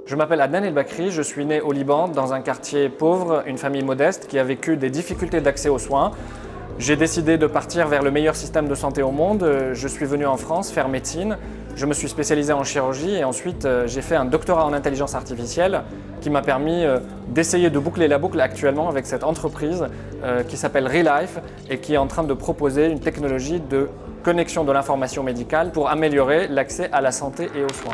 Je m'appelle Adnan El Bakri, je suis né au Liban dans un quartier pauvre, une famille modeste qui a vécu des difficultés d'accès aux soins. J'ai décidé de partir vers le meilleur système de santé au monde. Je suis venu en France faire médecine. Je me suis spécialisé en chirurgie et ensuite j'ai fait un doctorat en intelligence artificielle qui m'a permis d'essayer de boucler la boucle actuellement avec cette entreprise qui s'appelle Relife et qui est en train de proposer une technologie de connexion de l'information médicale pour améliorer l'accès à la santé et aux soins.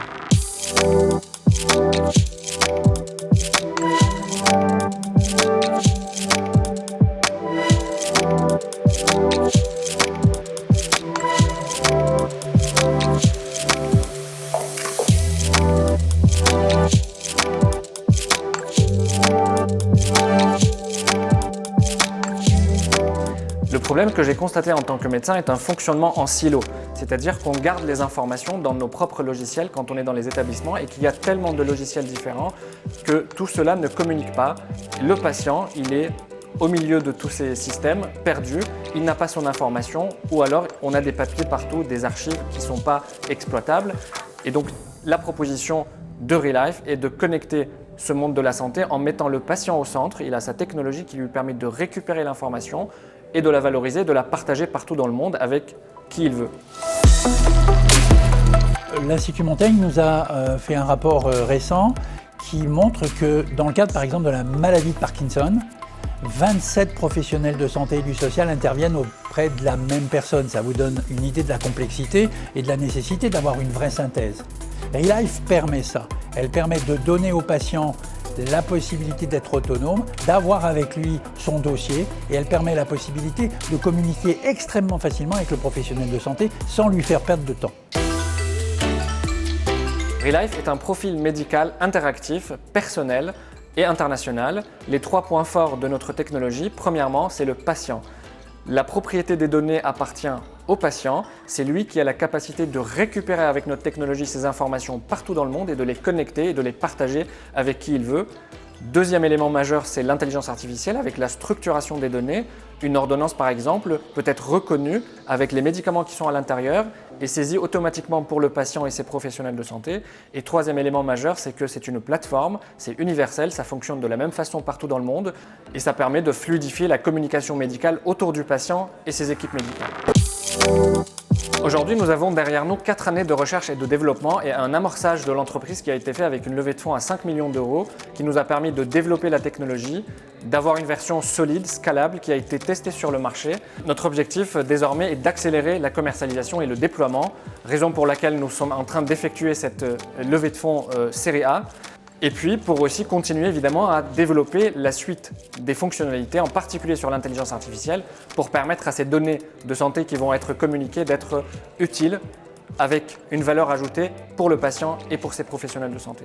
Le problème que j'ai constaté en tant que médecin est un fonctionnement en silo, c'est-à-dire qu'on garde les informations dans nos propres logiciels quand on est dans les établissements et qu'il y a tellement de logiciels différents que tout cela ne communique pas. Le patient, il est au milieu de tous ces systèmes, perdu, il n'a pas son information ou alors on a des papiers partout, des archives qui ne sont pas exploitables. Et donc la proposition de Relife est de connecter ce monde de la santé en mettant le patient au centre. Il a sa technologie qui lui permet de récupérer l'information et de la valoriser, de la partager partout dans le monde avec qui il veut. L'Institut Montaigne nous a fait un rapport récent qui montre que dans le cadre par exemple de la maladie de Parkinson, 27 professionnels de santé et du social interviennent auprès de la même personne. Ça vous donne une idée de la complexité et de la nécessité d'avoir une vraie synthèse. Relife permet ça. Elle permet de donner au patient la possibilité d'être autonome, d'avoir avec lui son dossier et elle permet la possibilité de communiquer extrêmement facilement avec le professionnel de santé sans lui faire perdre de temps. Relife est un profil médical interactif, personnel et international. Les 3 points forts de notre technologie, premièrement, c'est le patient. La propriété des données appartient au patient, c'est lui qui a la capacité de récupérer avec notre technologie ces informations partout dans le monde et de les connecter et de les partager avec qui il veut. Deuxième élément majeur, c'est l'intelligence artificielle avec la structuration des données. Une ordonnance par exemple peut être reconnue avec les médicaments qui sont à l'intérieur et saisie automatiquement pour le patient et ses professionnels de santé. Et troisième élément majeur, c'est que c'est une plateforme, c'est universel, ça fonctionne de la même façon partout dans le monde et ça permet de fluidifier la communication médicale autour du patient et ses équipes médicales. Aujourd'hui, nous avons derrière nous 4 années de recherche et de développement et un amorçage de l'entreprise qui a été fait avec une levée de fonds à 5 millions d'euros qui nous a permis de développer la technologie, d'avoir une version solide, scalable, qui a été testée sur le marché. Notre objectif désormais est d'accélérer la commercialisation et le déploiement, raison pour laquelle nous sommes en train d'effectuer cette levée de fonds série A. Et puis pour aussi continuer évidemment à développer la suite des fonctionnalités, en particulier sur l'intelligence artificielle, pour permettre à ces données de santé qui vont être communiquées d'être utiles avec une valeur ajoutée pour le patient et pour ses professionnels de santé.